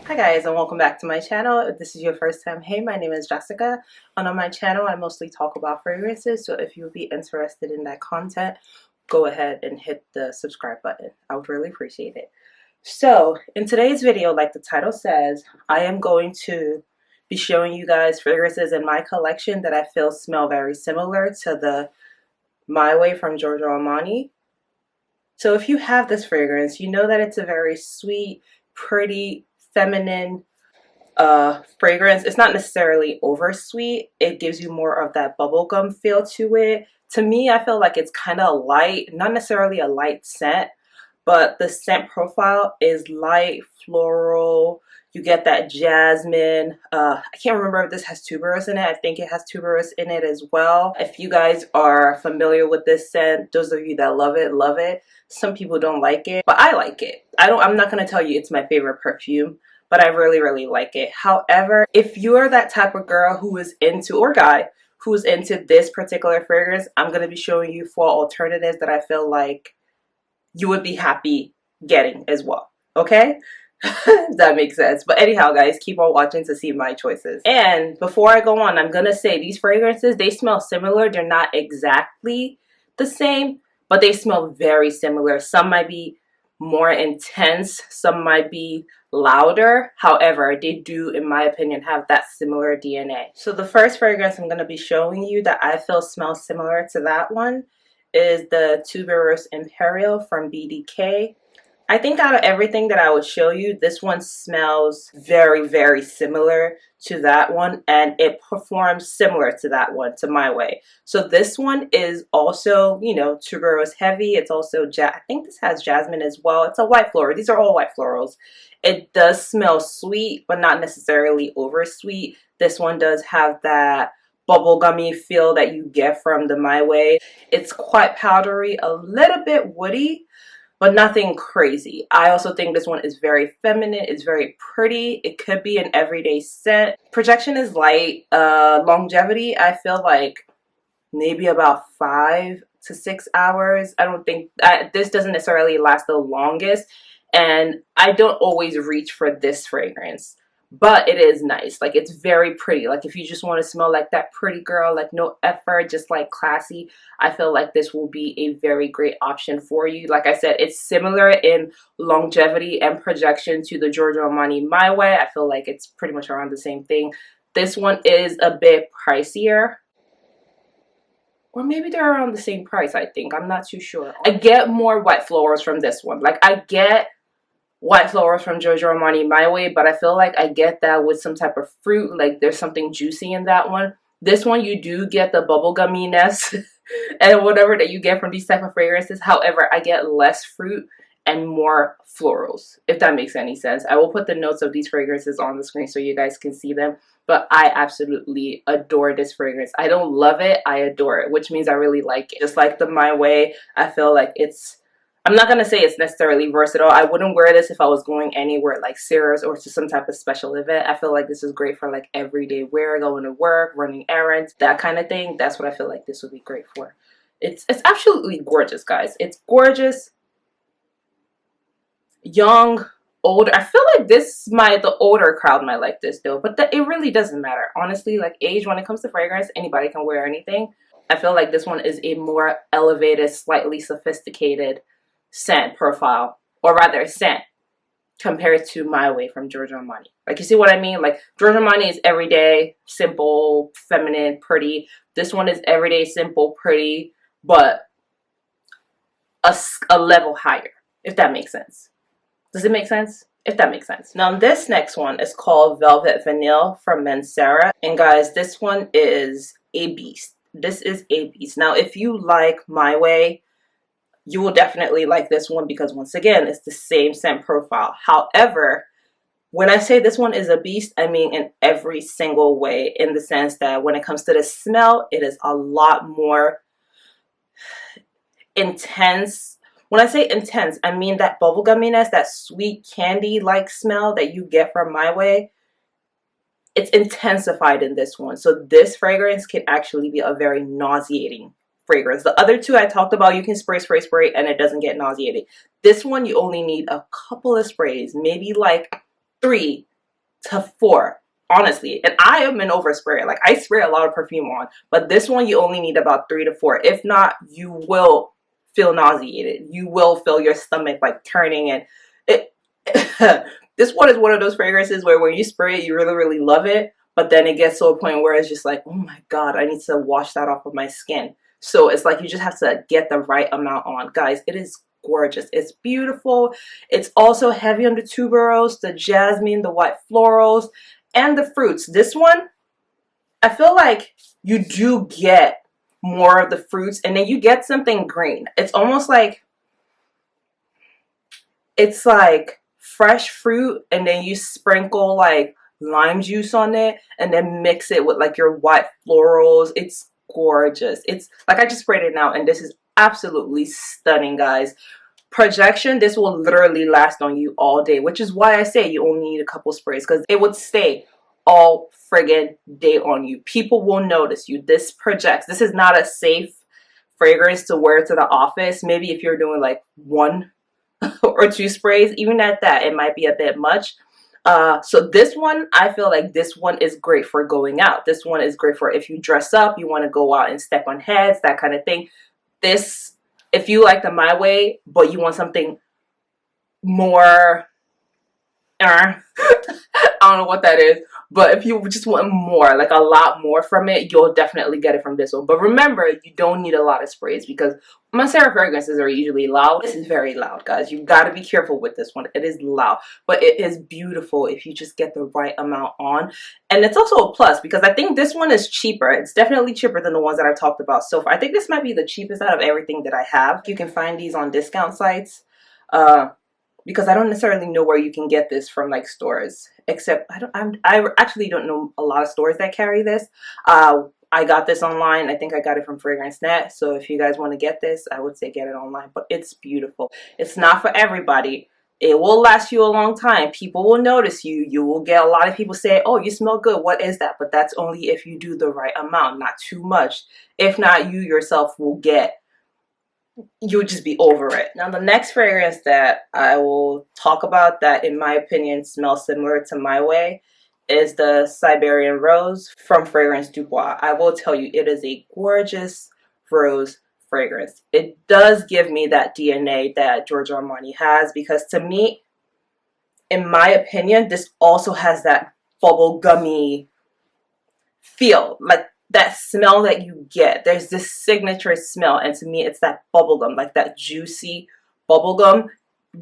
Hi guys, and welcome back to my channel. If this is your first time, hey, my name is Jessica, and on my channel I mostly talk about fragrances, so if you would be interested in that content, go ahead and hit the subscribe button. I would really appreciate it. So in today's video, like the title says, I am going to be showing you guys fragrances in my collection that I feel smell very similar to the My Way from Giorgio Armani. So if you have this fragrance, you know that it's a very sweet, pretty, feminine fragrance. It's not necessarily over sweet. It gives you more of that bubblegum feel to it. To me, I feel like it's kind of light, not necessarily a light scent, but the scent profile is light, floral. You get that jasmine. I can't remember if this has tuberose in it. I think it has tuberose in it as well. If you guys are familiar with this scent, those of you that love it, love it. Some people don't like it, but I like it. I'm not going to tell you it's my favorite perfume, but I really, really like it. However, if you're that type of girl who is into, or guy, who's into this particular fragrance, I'm going to be showing you 4 alternatives that I feel like you would be happy getting as well. Okay? That makes sense. But anyhow, guys, keep on watching to see my choices. And before I go on, I'm going to say these fragrances, they smell similar. They're not exactly the same, but they smell very similar. Some might be more intense, some might be louder. However, they do, in my opinion, have that similar DNA. So the first fragrance I'm going to be showing you that I feel smells similar to that one is the Tuberose Imperial from BDK. I think out of everything that I would show you, this one smells very, very similar to that one, and it performs similar to that one, to My Way. So this one is also, you know, tuberose heavy. It's also, I think this has jasmine as well. It's a white floral. These are all white florals. It does smell sweet, but not necessarily over sweet. This one does have that bubblegummy feel that you get from the My Way. It's quite powdery, a little bit woody, but nothing crazy. I also think this one is very feminine. It's very pretty. It could be an everyday scent. Projection is light. Longevity, I feel like maybe about 5 to 6 hours. I don't think this doesn't necessarily last the longest, and I don't always reach for this fragrance, but it is nice. Like, it's very pretty. Like, if you just want to smell like that pretty girl, like no effort, just like classy, I feel like this will be a very great option for you. Like I said, it's similar in longevity and projection to the Giorgio Armani My Way. I feel like it's pretty much around the same thing. This one is a bit pricier, or maybe they're around the same price, I think. I'm not too sure. I get more white florals from this one. Like, I get white florals from Giorgio Armani My Way, but I feel like I get that with some type of fruit. Like, there's something juicy in that one. This one, you do get the bubblegumminess and whatever that you get from these type of fragrances. However, I get less fruit and more florals, if that makes any sense. I will put the notes of these fragrances on the screen so you guys can see them, but I absolutely adore this fragrance. I don't love it, I adore it, which means I really like it. Just like the My Way, I feel like it's, I'm not going to say it's necessarily versatile. I wouldn't wear this if I was going anywhere like Sears or to some type of special event. I feel like this is great for like everyday wear, going to work, running errands, that kind of thing. That's what I feel like this would be great for. It's absolutely gorgeous, guys. It's gorgeous. Young, older. I feel like the older crowd might like this though, but it really doesn't matter. Honestly, like age, when it comes to fragrance, anybody can wear anything. I feel like this one is a more elevated, slightly sophisticated scent profile, or rather scent, compared to My Way from Giorgio Armani. Like, you see what I mean? Like, Giorgio Armani is everyday, simple, feminine, pretty. This one is everyday, simple, pretty, but a level higher, if that makes sense. Does it make sense? If that makes sense. Now, this next one is called Velvet Vanille from Mancera. And guys, this one is a beast. This is a beast. Now, if you like My Way, you will definitely like this one because, once again, it's the same scent profile. However, when I say this one is a beast, I mean in every single way, in the sense that when it comes to the smell, it is a lot more intense. When I say intense, I mean that bubblegumminess, that sweet candy-like smell that you get from My Way. It's intensified in this one. So this fragrance can actually be a very nauseating fragrance. The other two I talked about, you can spray, and it doesn't get nauseating. This one, you only need a couple of sprays, maybe like 3, to 4, honestly. And I am an oversprayer. Like, I spray a lot of perfume on, but this one you only need about 3 to 4. If not, you will feel nauseated. You will feel your stomach like turning, and it this one is one of those fragrances where when you spray it, you really, really love it, but then it gets to a point where it's just like, oh my god, I need to wash that off of my skin. So it's like you just have to get the right amount on. Guys, it is gorgeous. It's beautiful. It's also heavy on the tuberose, the jasmine, the white florals, and the fruits. This one, I feel like you do get more of the fruits, and then you get something green. It's almost like, it's like fresh fruit, and then you sprinkle like lime juice on it, and then mix it with like your white florals. It's gorgeous. It's like, I just sprayed it now, and this is absolutely stunning, guys. Projection, this will literally last on you all day, which is why I say you only need a couple sprays, because it would stay all friggin' day on you. People will notice you. This projects. This is not a safe fragrance to wear to the office. Maybe if you're doing like 1 or 2 sprays, even at that, it might be a bit much. So this one, I feel like this one is great for going out. This one is great for if you dress up, you want to go out and step on heads, that kind of thing. This, if you like the My Way, but you want something more, I don't know what that is, but if you just want more, like a lot more from it, you'll definitely get it from this one. But remember, you don't need a lot of sprays, because mascara fragrances are usually loud. This is very loud, guys. You got to be careful with this one. It is loud, but it is beautiful if you just get the right amount on. And it's also a plus, because I think this one is cheaper. It's definitely cheaper than the ones that I talked about so far. I think this might be the cheapest out of everything that I have. You can find these on discount sites. Because I don't necessarily know where you can get this from, like stores, except I actually don't know a lot of stores that carry this. I got this online. I think I got it from Fragrance Net. So if you guys want to get this, I would say get it online, but it's beautiful. It's not for everybody. It will last you a long time. People will notice you. You will get a lot of people say, oh, you smell good. What is that? But that's only if you do the right amount, not too much. If not, you yourself will get, you'll just be over it. Now, the next fragrance that I will talk about that, in my opinion, smells similar to My Way is the Siberian Rose from Fragrance Du Bois. I will tell you, it is a gorgeous rose fragrance. It does give me that DNA that Giorgio Armani has, because to me, in my opinion, this also has that bubblegummy feel, like that smell that you get. There's this signature smell, and to me it's that bubblegum, like that juicy bubblegum.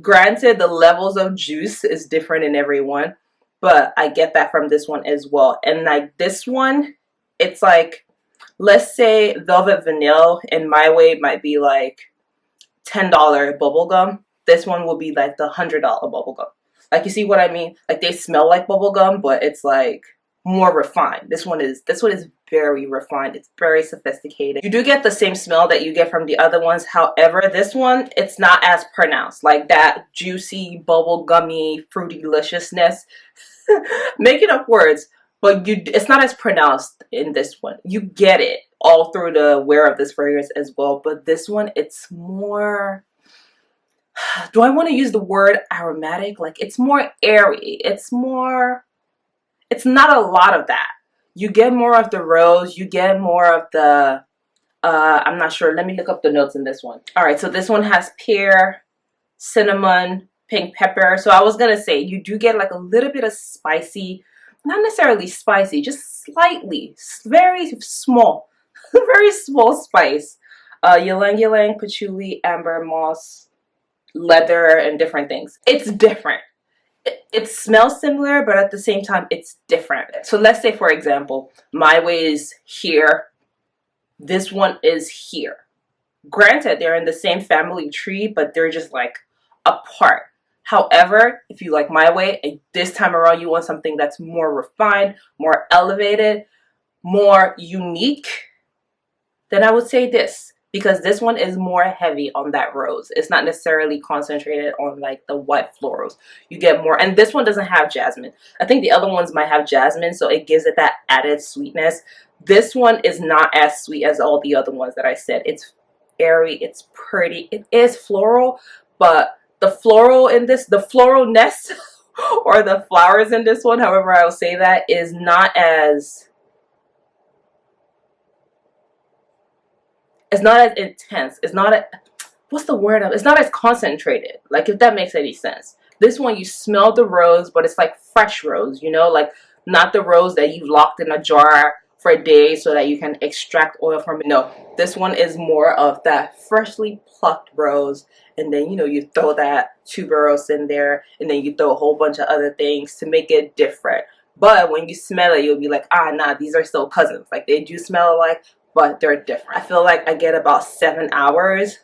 Granted, the levels of juice is different in every one, but I get that from this one as well. And like this one, it's like, let's say Velvet Vanille in My Way might be like $10 bubblegum. This one will be like the $100 bubblegum. Like, you see what I mean? Like, they smell like bubblegum, but it's like more refined. This one is very refined. It's very sophisticated. You do get the same smell that you get from the other ones. However, this one, it's not as pronounced. Like that juicy, bubblegummy, fruity deliciousness. Making up words, but it's not as pronounced in this one. You get it all through the wear of this fragrance as well. But this one, it's more, do I want to use the word aromatic? Like, it's more airy. It's more, it's not a lot of that. You get more of the rose. You get more of the, I'm not sure. Let me look up the notes in this one. All right, so this one has pear, cinnamon, pink pepper. So I was going to say, you do get like a little bit of spicy, not necessarily spicy, just slightly, very small, very small spice. Ylang ylang, patchouli, amber, moss, leather, and different things. It's different. It smells similar, but at the same time, it's different. So let's say, for example, My Way is here. This one is here. Granted, they're in the same family tree, but they're just like apart. However, if you like My Way, and this time around you want something that's more refined, more elevated, more unique, then I would say this. Because this one is more heavy on that rose. It's not necessarily concentrated on like the white florals. You get more, and this one doesn't have jasmine. I think the other ones might have jasmine, so it gives it that added sweetness. This one is not as sweet as all the other ones that I said. It's airy, it's pretty, it is floral, but the floral in this, the floralness or the flowers in this one, however I will say that, is not as, it's not as intense. It's not a, what's the word of, it's not as concentrated, like, if that makes any sense. This one, you smell the rose, but it's like fresh rose, you know, like not the rose that you've locked in a jar for a day so that you can extract oil from it. No, this one is more of that freshly plucked rose, and then, you know, you throw that tuberose in there, and then you throw a whole bunch of other things to make it different. But when you smell it, you'll be like, ah, nah, these are still cousins. Like, they do smell alike, but they're different. I feel like I get about 7 hours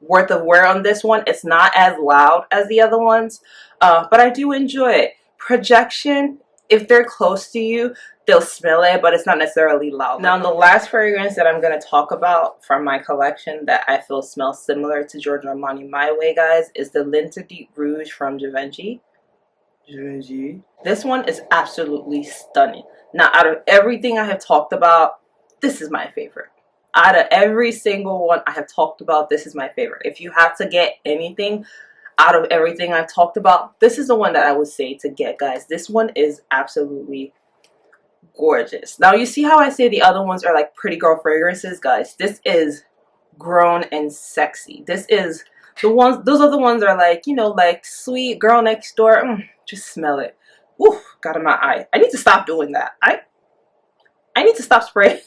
worth of wear on this one. It's not as loud as the other ones, but I do enjoy it. Projection, if they're close to you, they'll smell it, but it's not necessarily loud. Now, the last fragrance that I'm going to talk about from my collection that I feel smells similar to Giorgio Armani My Way, guys, is the L'Interdit Rouge from Givenchy. This one is absolutely stunning. Now, out of everything I have talked about, this is my favorite. Out of every single one I have talked about, this is my favorite. If you have to get anything out of everything I've talked about, this is the one that I would say to get, guys. This one is absolutely gorgeous. Now, you see how I say the other ones are like pretty girl fragrances, guys? This is grown and sexy. This is the ones, those are the ones that are like, you know, like sweet girl next door. Just smell it. Oof, got in my eye. I need to stop doing that. I need to stop spraying.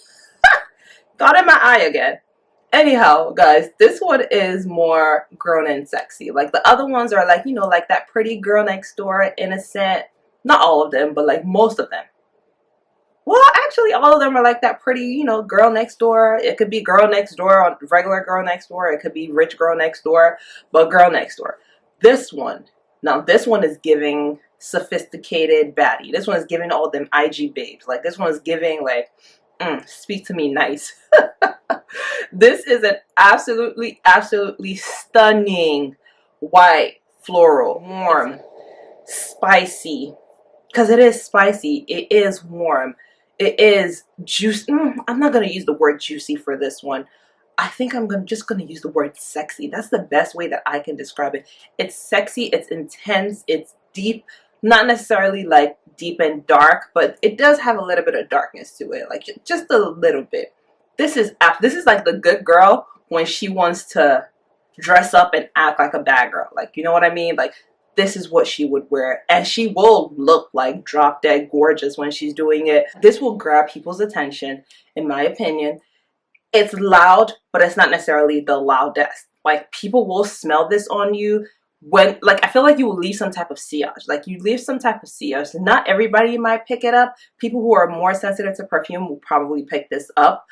Got in my eye again. Anyhow, guys, this one is more grown and sexy. Like, the other ones are like, you know, like that pretty girl next door, innocent. Not all of them, but like most of them. Well, actually, all of them are like that pretty, you know, girl next door. It could be girl next door, regular girl next door. It could be rich girl next door, but girl next door. This one, now this one is giving sophisticated baddie. This one is giving all them IG babes. Like, this one is giving like, speak to me nice. This is an absolutely, absolutely stunning white, floral, warm, spicy. Because it is spicy. It is warm. It is juicy. I'm not going to use the word juicy for this one. I think I'm just going to use the word sexy. That's the best way that I can describe it. It's sexy. It's intense. It's deep. Not necessarily like deep and dark, but it does have a little bit of darkness to it, like just a little bit. This is like the good girl when she wants to dress up and act like a bad girl. Like, you know what I mean? Like, this is what she would wear, and she will look like drop dead gorgeous when she's doing it. This will grab people's attention, in my opinion. It's loud, but it's not necessarily the loudest. Like, people will smell this on you when, like, I feel like you will leave some type of sillage. Like, you leave some type of sillage. Not everybody might pick it up. People who are more sensitive to perfume will probably pick this up.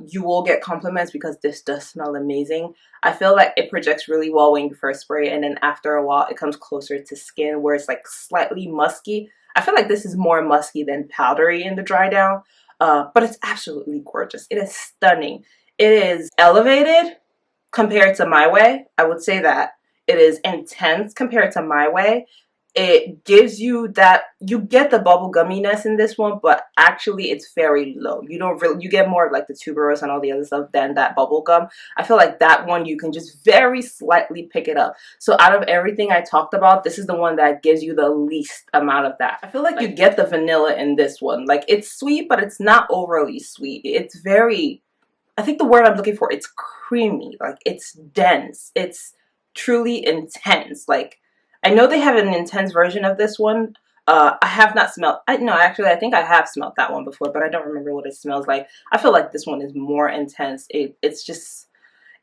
You will get compliments because this does smell amazing. I feel like it projects really well when you first spray, and then after a while it comes closer to skin where it's like slightly musky. I feel like this is more musky than powdery in the dry down, but it's absolutely gorgeous. It is stunning. It is elevated compared to My Way. I would say that. It is intense compared to My Way. It gives you that, you get the bubble gumminess in this one, but actually it's very low. You don't really, you get more of like the tuberose and all the other stuff than that bubble gum. I feel like that one you can just very slightly pick it up. So out of everything I talked about, this is the one that gives you the least amount of that. I feel like you get the vanilla in this one. Like, it's sweet, but it's not overly sweet. It's very, I think the word I'm looking for, it's creamy. Like, it's dense. It's truly intense. Like, I know they have an intense version of this one. I have not smelled, no, actually, I think I have smelled that one before, but I don't remember what it smells like. I feel like this one is more intense. It's just,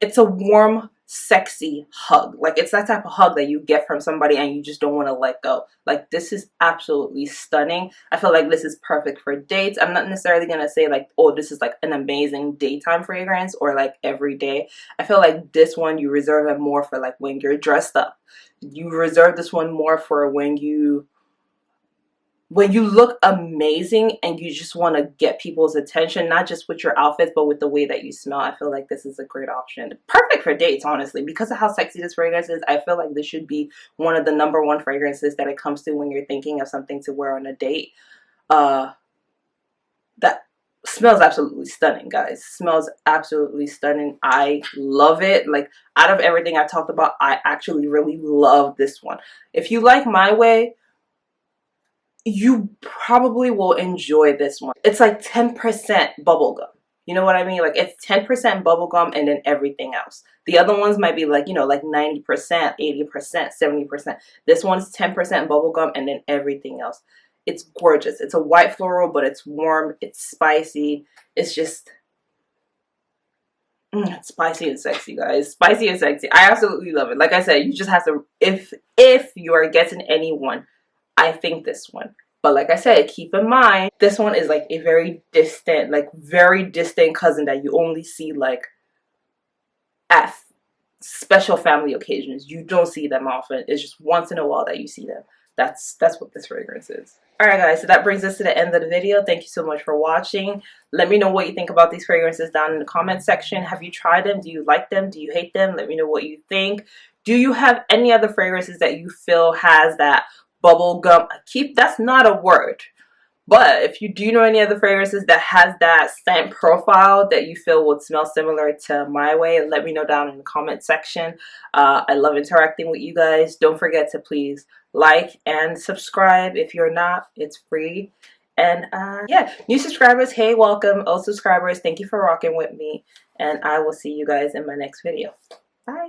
it's a warm, sexy hug. Like, it's that type of hug that you get from somebody and you just don't want to let go. Like, this is absolutely stunning. I feel like this is perfect for dates. I'm not necessarily going to say like, oh, this is like an amazing daytime fragrance or like every day. I feel like this one, you reserve it more for like when you're dressed up. You reserve this one more for when you look amazing and you just want to get people's attention, not just with your outfits, but with the way that you smell. I feel like this is a great option. Perfect for dates, honestly. Because of how sexy this fragrance is, I feel like this should be one of the #1 fragrances that it comes to when you're thinking of something to wear on a date. That smells absolutely stunning, guys. Smells absolutely stunning. I love it. Like, out of everything I talked about, I actually really love this one. If you like My Way, you probably will enjoy this one. It's like 10% bubblegum. You know what I mean? Like it's 10% bubblegum and then everything else. The other ones might be like, you know, like 90%, 80%, 70%. This one's 10% bubblegum and then everything else. It's gorgeous. It's a white floral, but it's warm. It's spicy. It's just spicy and sexy, guys. Spicy and sexy. I absolutely love it. Like I said, you just have to, if you are getting anyone, I think this one. But like I said, keep in mind, this one is like a very distant cousin that you only see like at special family occasions. You don't see them often. It's just once in a while that you see them. That's what this fragrance is. Alright guys, so that brings us to the end of the video. Thank you so much for watching. Let me know what you think about these fragrances down in the comment section. Have you tried them? Do you like them? Do you hate them? Let me know what you think. Do you have any other fragrances that you feel has that bubble gum? That's not a word. But if you do know any other fragrances that has that scent profile that you feel would smell similar to My Way, let me know down in the comment section. I love interacting with you guys. Don't forget to please like and subscribe. If you're not, it's free. And yeah, new subscribers, hey, welcome. Old subscribers, thank you for rocking with me. And I will see you guys in my next video. Bye.